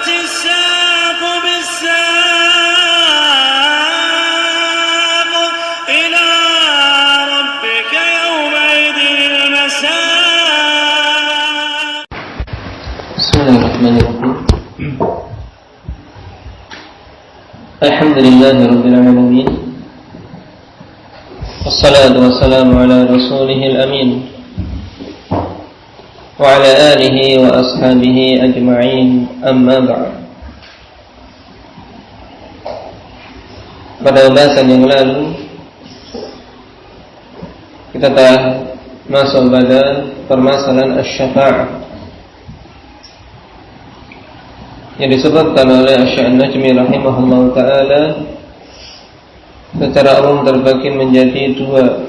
الساق بالساق إلى ربك يومئذ المساق. بسم الله الرحمن الرحيم. الحمد لله رب العالمين، والصلاة والسلام على رسوله الأمين وعلى آله وأصحابه أجمعين. أما بعد. Pada pembahasan yang lalu kita telah masuk pada permasalahan asy-syafa'ah yang disebutkan oleh Asy-Najmi rahimahullah ta'ala secara umum terbagi menjadi dua.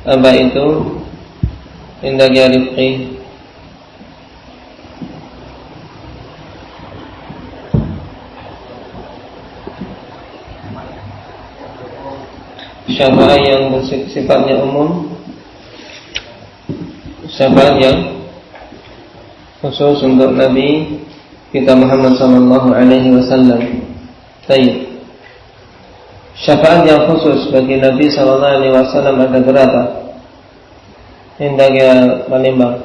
Apa itu? Indah ya Rifqi. Syafaat yang sifatnya umum, syafaat yang khusus untuk Nabi kita Muhammad sallallahu alaihi wasallam. Baik. Syafaat yang khusus bagi Nabi sallallahu alaihi wasallam ada berapa? Hendak ya Palembang.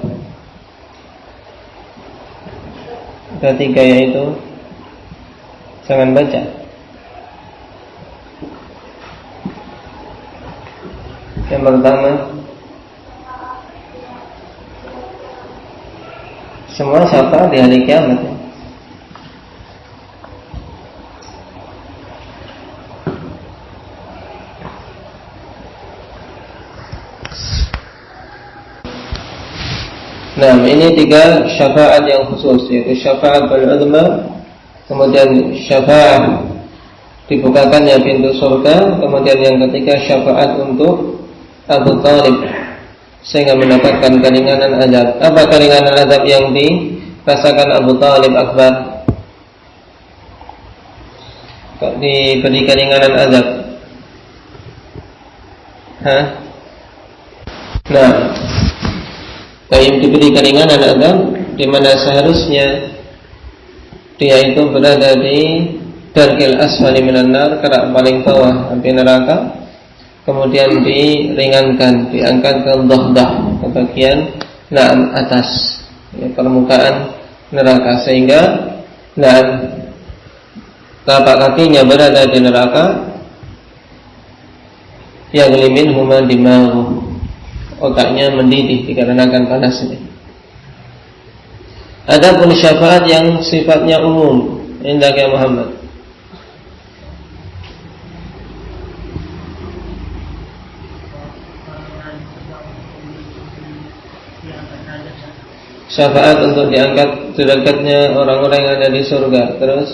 Ada 3, yaitu jangan baca. Yang pertama, semua syafaat di hari kiamat. Nah, ini 3 syafaat yang khusus, yaitu syafaat al-uzma, kemudian syafaat dibukakannya pintu surga, kemudian yang ketiga syafaat untuk Abu Thalib sehingga mendapatkan keringanan azab. Apa keringanan azab yang dirasakan Abu Thalib Akbar? Diberi keringanan azab. Nah, diberi keringanan azab di mana seharusnya dia itu berada di darkil asfali minan nar, kerak paling bawah api neraka, kemudian diringankan, diangkat ke dhahdah, ke bagian atas, ya, permukaan neraka, sehingga tapak kakinya berada di neraka. Yaghlimin huma dimaghu, otaknya mendidih dikarenakan panasnya. Adapun syafaat yang sifatnya umum, indah ya Muhammad, syafaat untuk diangkat derajatnya orang-orang yang ada di surga. Terus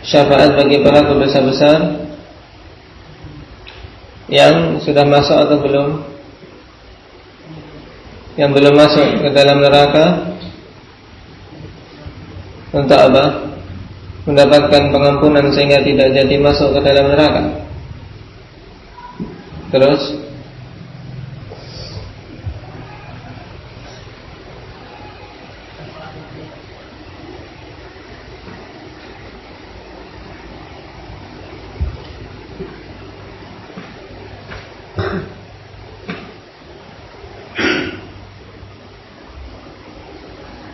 syafaat bagi para dosa besar yang sudah masuk atau belum, yang belum masuk ke dalam neraka, untuk apa? Mendapatkan pengampunan sehingga tidak jadi masuk ke dalam neraka. Terus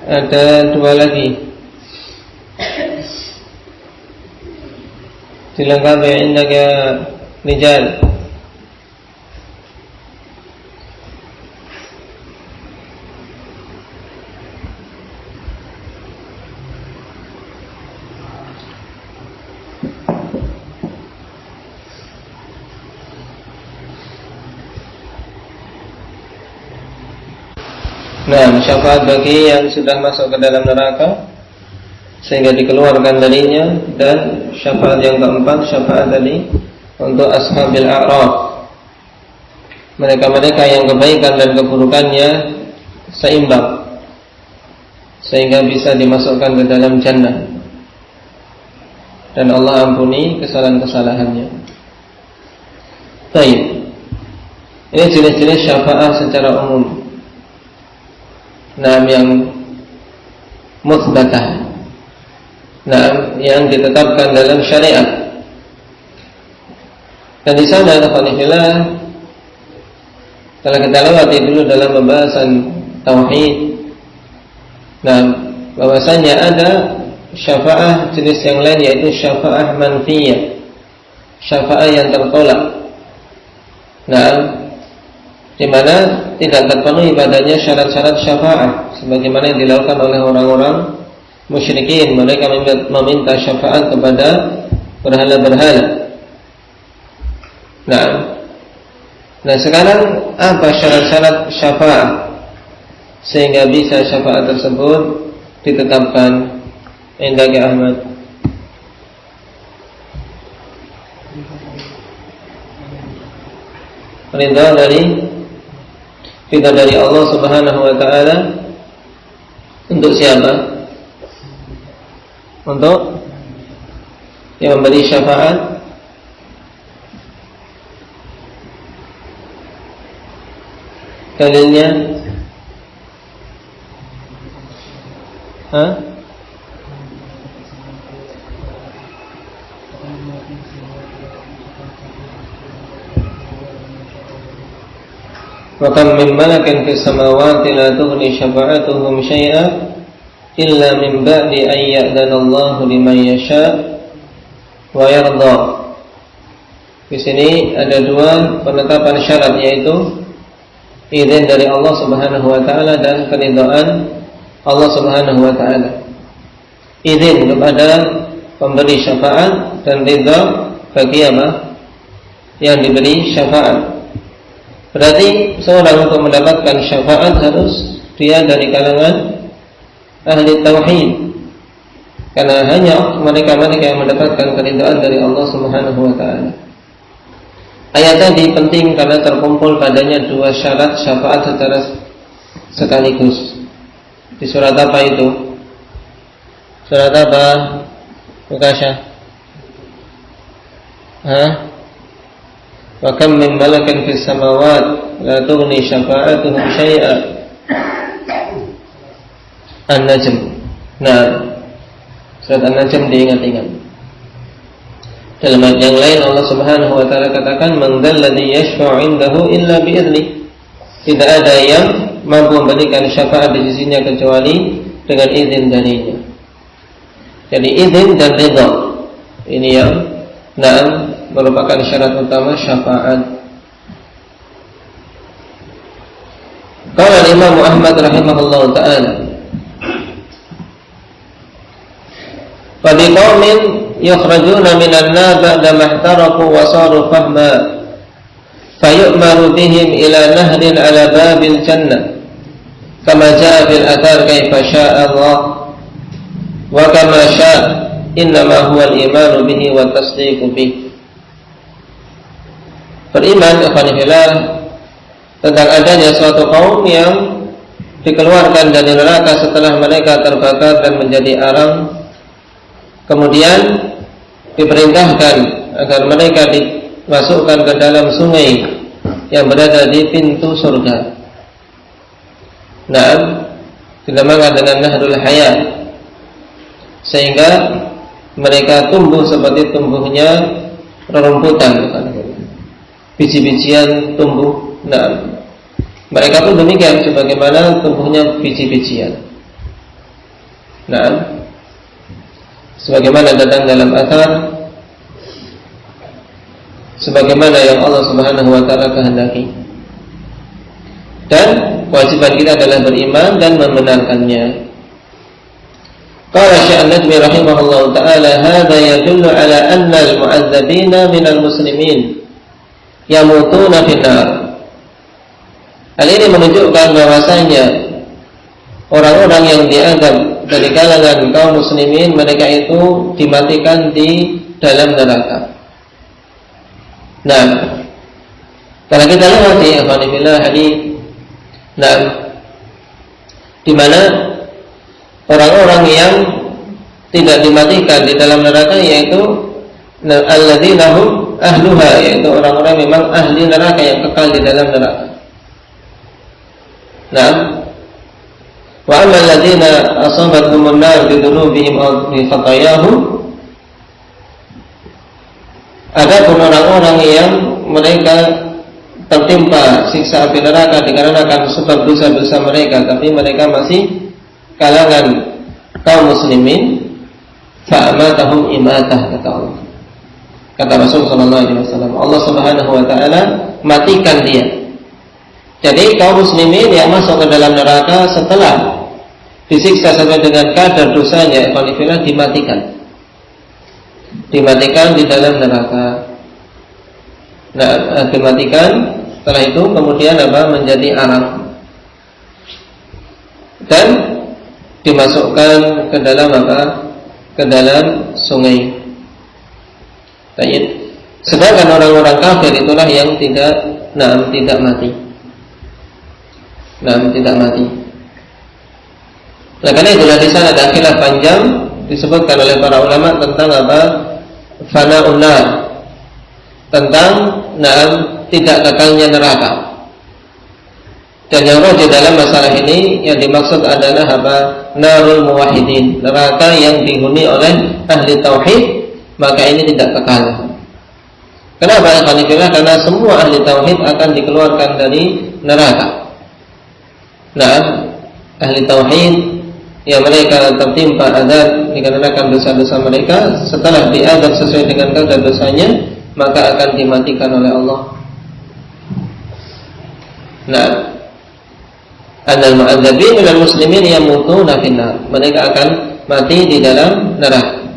ada 2 lagi, dilengkapi indaka rijal. Nah, syafaat bagi yang sudah masuk ke dalam neraka sehingga dikeluarkan darinya, dan syafaat yang keempat, syafaat tadi untuk ashabil a'raf, mereka-mereka yang kebaikan dan keburukannya seimbang sehingga bisa dimasukkan ke dalam jannah dan Allah ampuni kesalahan-kesalahannya. Baik. Ini jenis-jenis syafaat secara umum. Nah, yang mutsbatah. Nah, yang ditetapkan dalam syariat. Dan di sana alhamdulillah, kalau kita lewati dulu dalam pembahasan tauhid, nah, bahwasanya ada syafaat jenis yang lain, yaitu syafaat manfiyah, syafaat yang tertolak. Nah, di mana tidak terpenuhi padanya syarat-syarat syafaat, sebagaimana yang dilakukan oleh orang-orang musyrikin. Mereka meminta syafaat kepada berhala-berhala. Nah, sekarang apa syarat-syarat syafaat sehingga bisa syafaat tersebut ditetapkan? Indaki Ahmad. Ridha dari Allah Subhanahu wa taala untuk siapa? Untuk yang memberi syafaat. Dalilnya? Wa kam min malakin fis samawati la tughni syafa'atuhum syai'an illa min ba'di an ya'dana Allahu liman yasha' wa yarda. Di sini ada dua penetapan syarat, yaitu izin dari Allah Subhanahu wa taala dan keridhaan Allah Subhanahu wa taala. Izin kepada pemberi syafaat dan ridha bagi apa? Yang diberi syafaat. Berarti seorang untuk mendapatkan syafaat harus dia dari kalangan ahli tauhid, karena hanya mereka-mereka yang mendapatkan keridhaan dari Allah Subhanahu wa taala. Ayat tadi penting karena terkumpul padanya dua syarat syafaat secara sekaligus. Di surat apa itu? Surat apa? Bukasya. Wa kam min malakin fis samawati la tughni syafa'atuhum syai'an. An-Najm. Nah, surat An-Najm diingat-ingat. Dalam ayat yang lain Allah Subhanahu wa taala katakan, "Man dzalladzi yashfa'u 'indahu illa bi idzni." Tidak ada yang mampu memberikan syafaat di sisinya kecuali dengan izin darinya. Jadi izin dan ridha ini yang merupakan syarat utama syafaat. Qala Imam Ahmad rahimahullah taala, "Fa biqaumin yukhrajuna minan nar ba'da mahtaraku wa saru fahma fayu'maru bihim ila nahrin ala babil jannah kama jaa fil athar kaifa syaa Allah wa kama syaa innama huwa al-imanu bihi wa tasdiqu bihi." Beriman ikhwanillah tentang adanya suatu kaum yang dikeluarkan dari neraka setelah mereka terbakar dan menjadi arang, kemudian diperintahkan agar mereka dimasukkan ke dalam sungai yang berada di pintu surga. Nah, dinamakan dengan Nahrul Hayat, sehingga mereka tumbuh seperti tumbuhnya rerumputan, biji-bijian tumbuh. Nah, mereka pun demikian sebagaimana tumbuhnya biji-bijian. Nah, sebagaimana datang dalam athar, sebagaimana yang Allah Subhanahu wa taala kehendaki. Dan kewajiban kita adalah beriman dan membenarkannya. Qala Syekh An-Najmi rahimahullahu taala, "Hadza yadullu ala anna al-mu'adzabina minal muslimin yamutuna finnar." Hal ini menunjukkan bahwasanya orang-orang yang diazab dari kalangan kaum muslimin, mereka itu dimatikan di dalam neraka. Nah, kalau kita lihat di Alhamdulillah hadis, di mana orang-orang yang tidak dimatikan di dalam neraka, yaitu alladzina hum ahluha, yaitu orang-orang memang ahli neraka yang kekal di dalam neraka. Nah, wa amma alladziina asabatuhumun nar bi dzunubihim aw bi khatayahum, adapun orang-orang yang mereka tertimpa siksa api neraka dikarenakan sebab dosa-dosa mereka, tapi mereka masih kalangan kaum muslimin, fa'amatahum imatah, kata Allah. Kata Rasul sallallahu alaihi wasallam, Allah Subhanahu wa taala matikan dia. Jadi kaum muslimin yang masuk ke dalam neraka setelah disiksa sampai dengan kadar dosanya, ikhwanifillah, dimatikan di dalam neraka. Nah, dimatikan, setelah itu kemudian menjadi arak dan dimasukkan ke dalam ke dalam sungai. Baik. Sedangkan orang-orang kafir itulah yang tidak mati. Tidak mati. Nah, karena itulah di sana ada khilaf panjang disebutkan oleh para ulama tentang fana'un nar, tentang tidak kekalnya neraka. Dan yang rajih dalam masalah ini yang dimaksud adalah narul muwahhidin, neraka yang dihuni oleh ahli tauhid, maka ini tidak kekal. Kenapa? Karena semua ahli tauhid akan dikeluarkan dari neraka. Nah, ahli tauhid yang mereka tertimpa azab dikarenakan dosa-dosa mereka, setelah diazab sesuai dengan kadar dosanya, maka akan dimatikan oleh Allah. Nah, annal mu'adzabin minal muslimin yamutuna finnar, mereka akan mati di dalam neraka.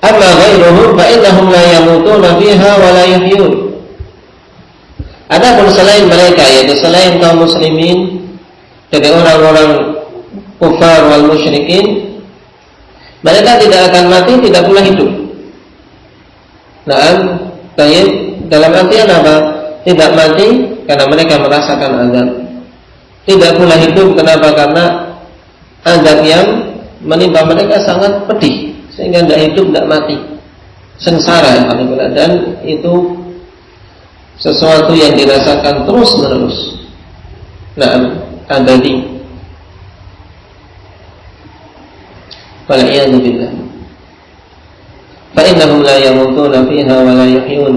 Amma ghairuhum fa innahum la yamutuna fiha wa la yahyun. Adapun selain mereka, yaitu selain kaum muslimin dari orang-orang kufar wal musyrikin, mereka tidak akan mati, tidak pula hidup. Nah, dalam artian apa? Tidak mati karena mereka merasakan azab. Tidak pula hidup, kenapa? Karena azab yang menimpa mereka sangat pedih, sehingga tidak hidup, tidak mati, sengsara, dan itu sesuatu yang dirasakan terus menerus. Nah, abadi. Wal'iyadu billah. Fa'innahum la yamutuna fiha wa la yahyun.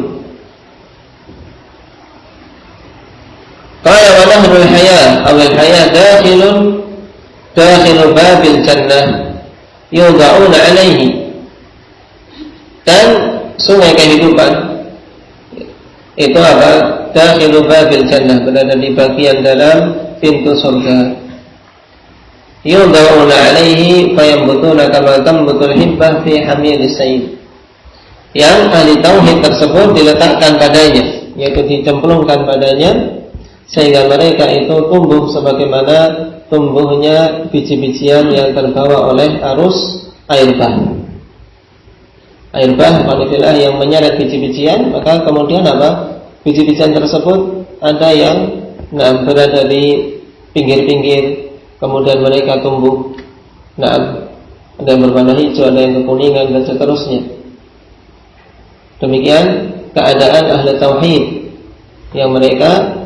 Qala wa nahrul haya awal haya dakhilu babil jannah yudha'una alaihi. Dan sungai kehidupan itu dakhilu babil jannah, berada di bagian dalam pintu surga. Yudha'una alaihi fayambutuna kama tambutul hibbah fi hamilis sayl. Yang ahli tauhid tersebut diletakkan padanya, yaitu dicemplungkan padanya, sehingga mereka itu tumbuh sebagaimana tumbuhnya biji-bijian yang terbawa oleh arus air bah. Air bah yang menyeret biji-bijian, maka kemudian biji-bijian tersebut ada yang berada di pinggir-pinggir, kemudian mereka tumbuh. Ada yang berwarna hijau, ada yang kekuningan, dan seterusnya. Demikian keadaan ahli tauhid yang mereka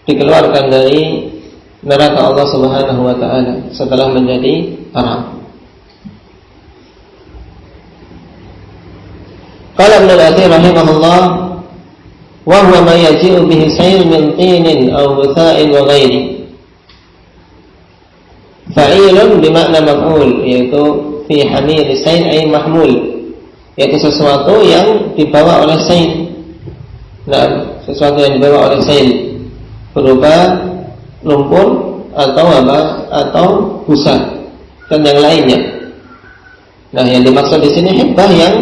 dikeluarkan dari neraka Allah Subhanahu wa taala setelah menjadi haram. Qala Ibnu Al-Athir rahimahullah, wa huwa ma yaji'u bihi sayl min tinin aw butha'in wa ghairi. Fa'ilun bimakna maf'ul, yaitu fi hamil sayl ay mahmul, yaitu sesuatu yang dibawa oleh sayl. Nah, sesuatu yang dibawa oleh sayl berupa lumpur atau busa dan yang lainnya. Nah, yang dimaksud di sini hibbah yang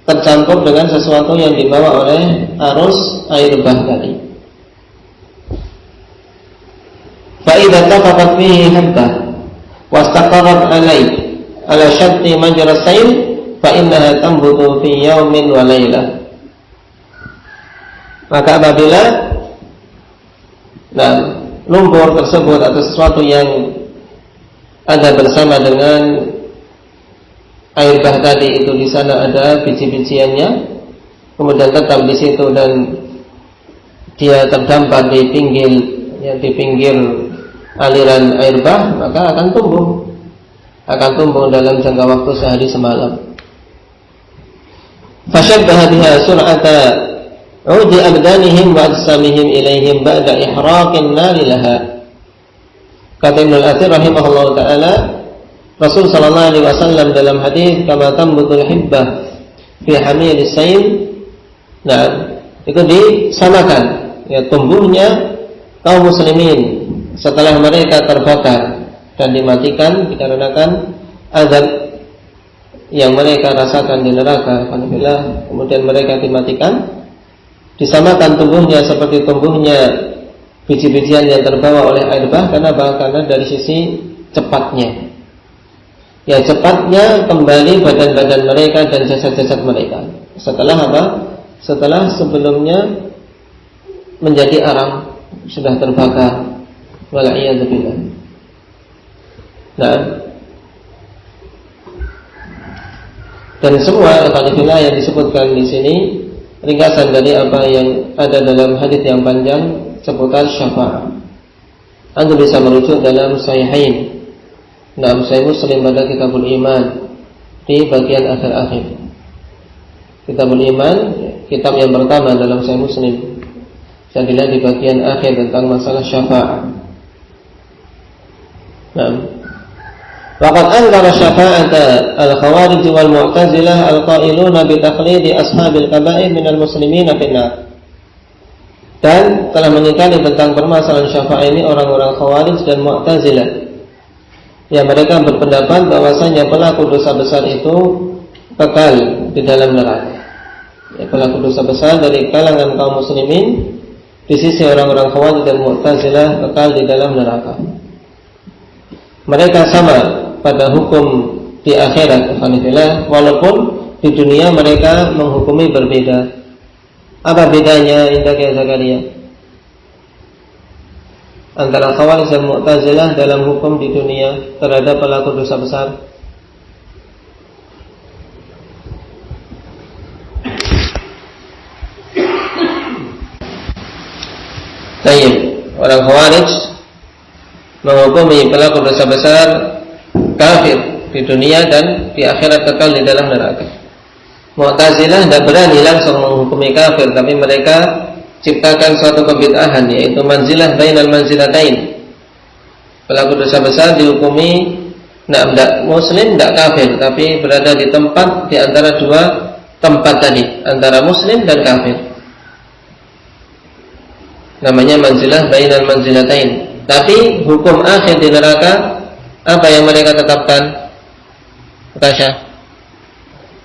tercampur dengan sesuatu yang dibawa oleh arus air bah tadi. Fa idza taqafat fihi hibbah wastaqarrat ala syatti majra sayl fa innaha tambutu fi yaumin wa lailah. Maka apabila lumpur tersebut atau sesuatu yang ada bersama dengan air bah tadi itu di sana ada biji-bijiannya, kemudian tetap di situ dan dia terdampar di pinggir aliran air bah, maka akan tumbuh dalam jangka waktu sehari semalam. Fashabbaha biha sur'ata 'udi abdanihim wa ajsamihim ilaihim ba'da ihraqin nari laha. Kata Ibnu Al-Athir rahimahullah ta'ala, Rasul sallallahu alaihi wasallam dalam hadis kama tambutul hibbah fi hamilis sayl, nah itu disamakan ya tumbuhnya kaum muslimin setelah mereka terbakar dan dimatikan dikarenakan azab yang mereka rasakan di neraka, alhamdulillah, kemudian mereka dimatikan, disamakan tumbuhnya seperti tumbuhnya biji-bijian yang terbawa oleh air bah. Karena dari sisi cepatnya, ya cepatnya kembali badan-badan mereka dan jasad-jasad mereka setelah apa? Setelah sebelumnya menjadi arang, sudah terbakar, wala'iyadzubillah. Nah, dan semua alhamdulillah yang disebutkan di sini ringkasan dari apa yang ada dalam hadis yang panjang seputar syafaat. Anda bisa merujuk dalam Sahihain, dalam Sahih Muslim pada Kitabul Iman di bagian akhir-akhir. Kitabul Iman, kitab yang pertama dalam Sahih Muslim, saya dilihat di bagian akhir tentang masalah syafaat. Nah, waqad ankara syafa'ata al-khawarij wal mu'tazilah al-qailuna bi taqlidi ashabil kaba'ir minal muslimina finnar. Dan telah mengingkari tentang permasalahan syafaat ini orang-orang khawarij dan mu'tazilah, yang mereka berpendapat bahwasanya pelaku dosa besar itu kekal di dalam neraka. Ya, pelaku dosa besar dari kalangan kaum muslimin di sisi orang-orang khawarij dan mu'tazilah kekal di dalam neraka. Mereka sama pada hukum di akhirat, alhamdulillah, walaupun di dunia mereka menghukumi berbeda. Apa bedanya Indah Kiai Zakaria antara Khawarij dan Mu'tazilah dalam hukum di dunia terhadap pelaku dosa besar? Baik, orang Khawarij menghukumi pelaku dosa besar kafir di dunia dan di akhirat kekal di dalam neraka. Mu'tazilah tidak berani langsung menghukumi kafir, tapi mereka ciptakan suatu kebid'ahan, yaitu manzilah bainal manzilatain. Pelaku dosa besar dihukumi tidak muslim, tidak kafir, tapi berada di tempat di antara dua tempat tadi, antara muslim dan kafir. Namanya manzilah bainal manzilatain. Tapi hukum akhir di neraka apa yang mereka tetapkan? Tasya,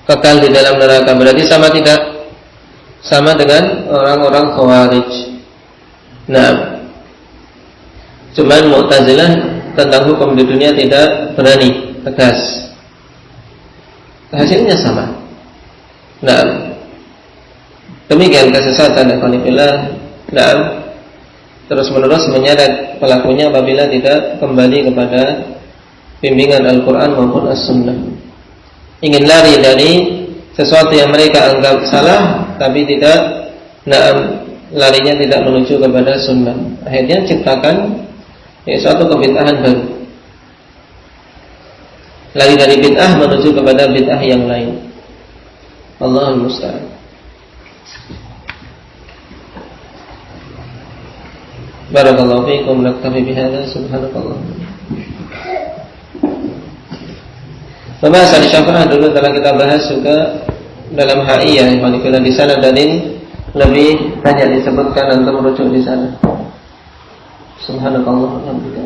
kekal di dalam neraka. Berarti sama tidak? Sama dengan orang-orang Khawarij. Nah, cuman Mu'tazilah tentang hukum di dunia tidak berani tegas. Hasilnya sama. Nah, demikian kesesatan ikhwanillah. Nah, terus menerus menyeret pelakunya apabila tidak kembali kepada bimbingan Al-Quran maupun As-Sunnah. Ingin lari dari sesuatu yang mereka anggap salah, tapi tidak, larinya tidak menuju kepada sunnah. Akhirnya ciptakan suatu kebid'ahan baru. Lari dari bid'ah menuju kepada bid'ah yang lain. Allahul musta'an. Barakallahu fiikum, naktafi bihadza, subhanakallah. Pembahasan syafaat dulu telah kita bahas juga dalam Ha'iyah. Kalau di sana dalil lebih banyak disebutkan, antum merujuk di sana. Subhanakallah wa bihamdihi.